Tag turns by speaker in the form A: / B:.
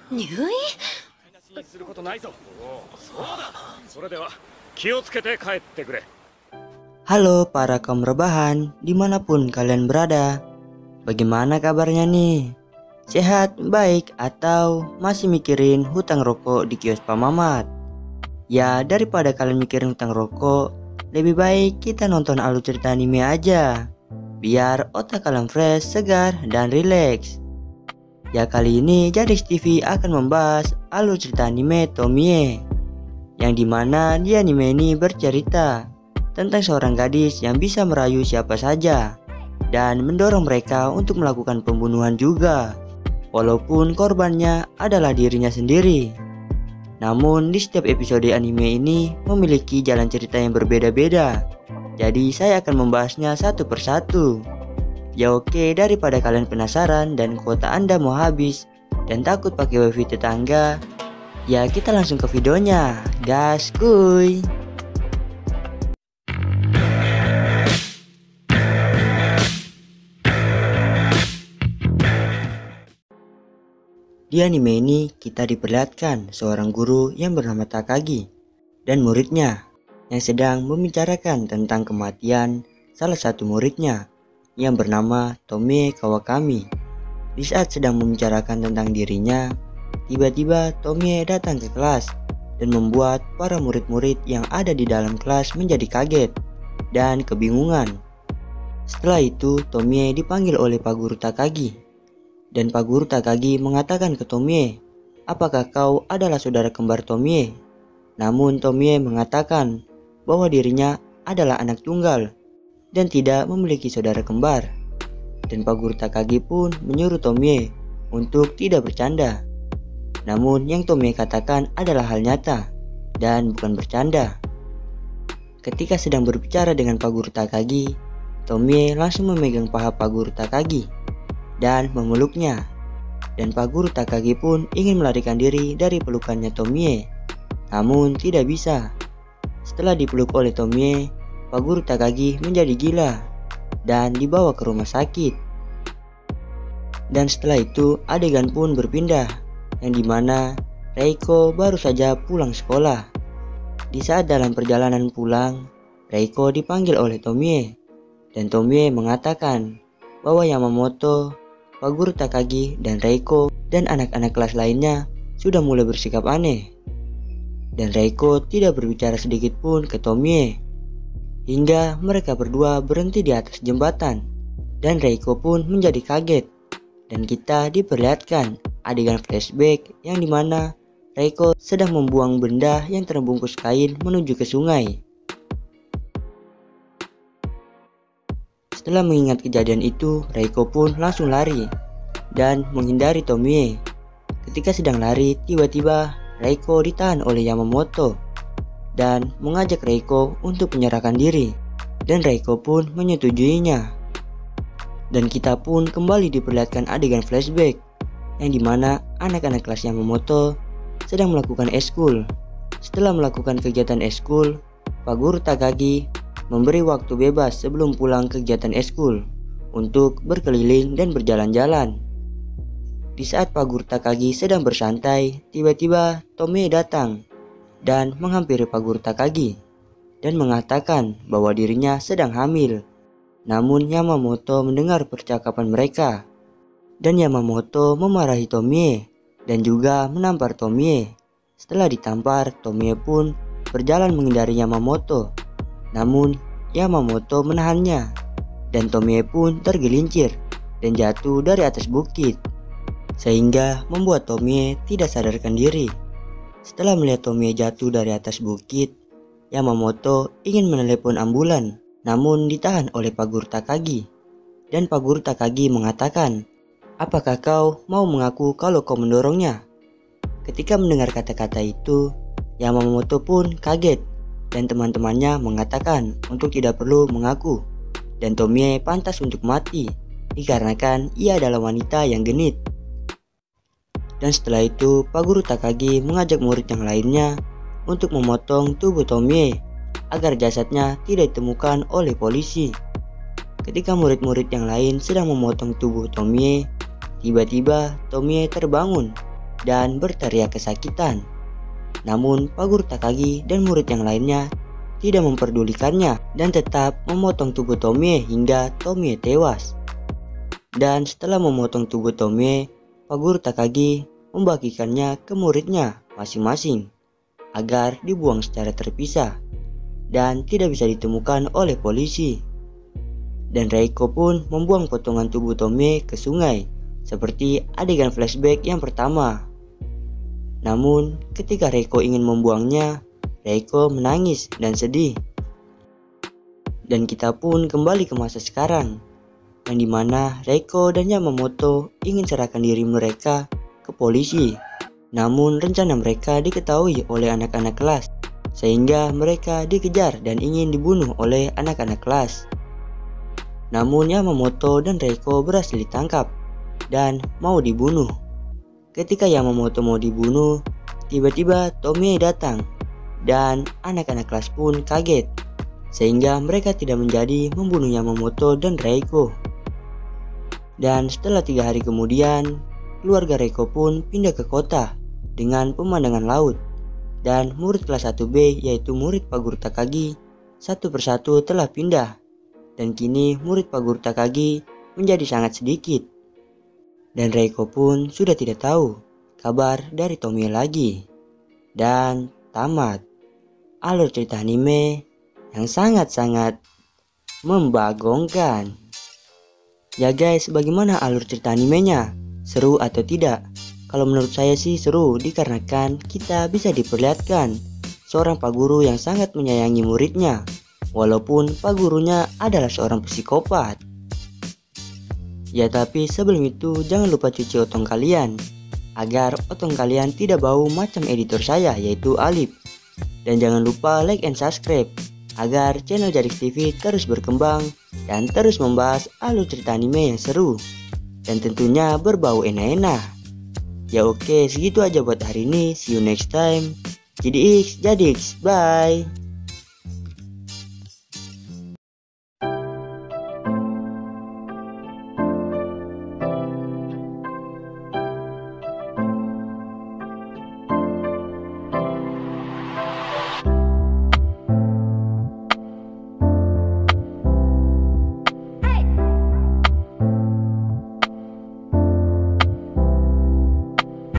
A: 入院？
B: することないぞ。そうだ。それでは気をつけて帰ってくれ。
C: Halo para kaum rebahan, dimanapun kalian berada. Bagaimana kabarnya nih? Sehat, baik, atau masih mikirin hutang rokok di kios Pak Mamat? Ya, daripada kalian mikirin hutang rokok, lebih baik kita nonton alur cerita anime aja, biar otak kalian fresh, segar, dan rileks. Ya, kali ini Jadix TV akan membahas alur cerita anime Tomie, yang dimana di anime ini bercerita tentang seorang gadis yang bisa merayu siapa saja dan mendorong mereka untuk melakukan pembunuhan juga, walaupun korbannya adalah dirinya sendiri. Namun di setiap episode anime ini memiliki jalan cerita yang berbeda-beda, jadi saya akan membahasnya satu persatu. Ya oke, daripada kalian penasaran dan kuota Anda mau habis dan takut pakai wifi tetangga, ya kita langsung ke videonya. Gas kuy. Di anime ini kita diperlihatkan seorang guru yang bernama Takagi dan muridnya yang sedang membicarakan tentang kematian salah satu muridnya yang bernama Tomie Kawakami. Di saat sedang membicarakan tentang dirinya, tiba-tiba Tomie datang ke kelas dan membuat para murid-murid yang ada di dalam kelas menjadi kaget dan kebingungan. Setelah itu Tomie dipanggil oleh Pak Guru Takagi. Dan Pak Guru Takagi mengatakan ke Tomie, apakah kau adalah saudara kembar Tomie? Namun Tomie mengatakan bahwa dirinya adalah anak tunggal dan tidak memiliki saudara kembar. Dan Pak Guru Takagi pun menyuruh Tomie untuk tidak bercanda. Namun yang Tomie katakan adalah hal nyata dan bukan bercanda. Ketika sedang berbicara dengan Pak Guru Takagi, Tomie langsung memegang paha Pak Guru Takagi dan memeluknya. Dan Pak Guru Takagi pun ingin melarikan diri dari pelukannya Tomie, namun tidak bisa. Setelah dipeluk oleh Tomie, Pak Guru Takagi menjadi gila dan dibawa ke rumah sakit. Dan setelah itu adegan pun berpindah, yang dimana Reiko baru saja pulang sekolah. Di saat dalam perjalanan pulang, Reiko dipanggil oleh Tomie, dan Tomie mengatakan bahwa Yamamoto, Pak Guru Takagi, dan Reiko dan anak-anak kelas lainnya sudah mulai bersikap aneh. Dan Reiko tidak berbicara sedikit pun ke Tomie, hingga mereka berdua berhenti di atas jembatan. Dan Reiko pun menjadi kaget, dan kita diperlihatkan adegan flashback yang dimana Reiko sedang membuang benda yang terbungkus kain menuju ke sungai. Setelah mengingat kejadian itu, Reiko pun langsung lari dan menghindari Tomie. Ketika sedang lari, tiba-tiba Reiko ditahan oleh Yamamoto dan mengajak Reiko untuk menyerahkan diri. Dan Reiko pun menyetujuinya. Dan kita pun kembali diperlihatkan adegan flashback yang dimana anak-anak kelas Yamamoto sedang melakukan eskul. Setelah melakukan kegiatan eskul, Pak Guru Takagi memberi waktu bebas sebelum pulang kegiatan eskul untuk berkeliling dan berjalan-jalan. Di saat Pak Guru Takagi sedang bersantai, tiba-tiba Tomie datang dan menghampiri Pak Guru Takagi dan mengatakan bahwa dirinya sedang hamil. Namun Yamamoto mendengar percakapan mereka dan Yamamoto memarahi Tomie dan juga menampar Tomie. Setelah ditampar, Tomie pun berjalan menghindari Yamamoto. Namun Yamamoto menahannya dan Tomie pun tergelincir dan jatuh dari atas bukit, sehingga membuat Tomie tidak sadarkan diri. Setelah melihat Tomie jatuh dari atas bukit, Yamamoto ingin menelepon ambulan, namun ditahan oleh Pak Guru Takagi. Dan Pak Guru Takagi mengatakan, apakah kau mau mengaku kalau kau mendorongnya? Ketika mendengar kata-kata itu, Yamamoto pun kaget dan teman-temannya mengatakan untuk tidak perlu mengaku dan Tomie pantas untuk mati dikarenakan ia adalah wanita yang genit. Dan setelah itu Pak Guru Takagi mengajak murid yang lainnya untuk memotong tubuh Tomie agar jasadnya tidak ditemukan oleh polisi. Ketika murid-murid yang lain sedang memotong tubuh Tomie, tiba-tiba Tomie terbangun dan berteriak kesakitan. Namun Pak Guru Takagi dan murid yang lainnya tidak memperdulikannya dan tetap memotong tubuh Tomie hingga Tomie tewas. Dan setelah memotong tubuh Tomie, Pak Guru Takagi membagikannya ke muridnya masing-masing agar dibuang secara terpisah dan tidak bisa ditemukan oleh polisi. Dan Reiko pun membuang potongan tubuh Tomie ke sungai seperti adegan flashback yang pertama. Namun ketika Reiko ingin membuangnya, Reiko menangis dan sedih. Dan kita pun kembali ke masa sekarang, yang dimana Reiko dan Yamamoto ingin serahkan diri mereka ke polisi. Namun rencana mereka diketahui oleh anak-anak kelas, sehingga mereka dikejar dan ingin dibunuh oleh anak-anak kelas. Namun Yamamoto dan Reiko berhasil ditangkap dan mau dibunuh. Ketika Yamamoto mau dibunuh, tiba-tiba Tomie datang dan anak-anak kelas pun kaget, sehingga mereka tidak menjadi membunuh Yamamoto dan Reiko. Dan setelah 3 hari kemudian, keluarga Reiko pun pindah ke kota dengan pemandangan laut. Dan murid kelas 1B yaitu murid Pak Guru Takagi satu persatu telah pindah. Dan kini murid Pak Guru Takagi menjadi sangat sedikit. Dan Reiko pun sudah tidak tahu kabar dari Tomie lagi. Dan tamat alur cerita anime yang sangat-sangat membagongkan. Ya guys, bagaimana alur cerita animenya? Seru atau tidak? Kalau menurut saya sih seru, dikarenakan kita bisa diperlihatkan seorang Pak Guru yang sangat menyayangi muridnya, walaupun Pak Gurunya adalah seorang psikopat. Ya tapi sebelum itu jangan lupa cuci otong kalian, agar otong kalian tidak bau macam editor saya yaitu Alip. Dan jangan lupa like and subscribe agar channel Jadix TV terus berkembang dan terus membahas alur cerita anime yang seru dan tentunya berbau enak-enak. Ya oke, segitu aja buat hari ini. See you next time. Jadi Jadix, bye.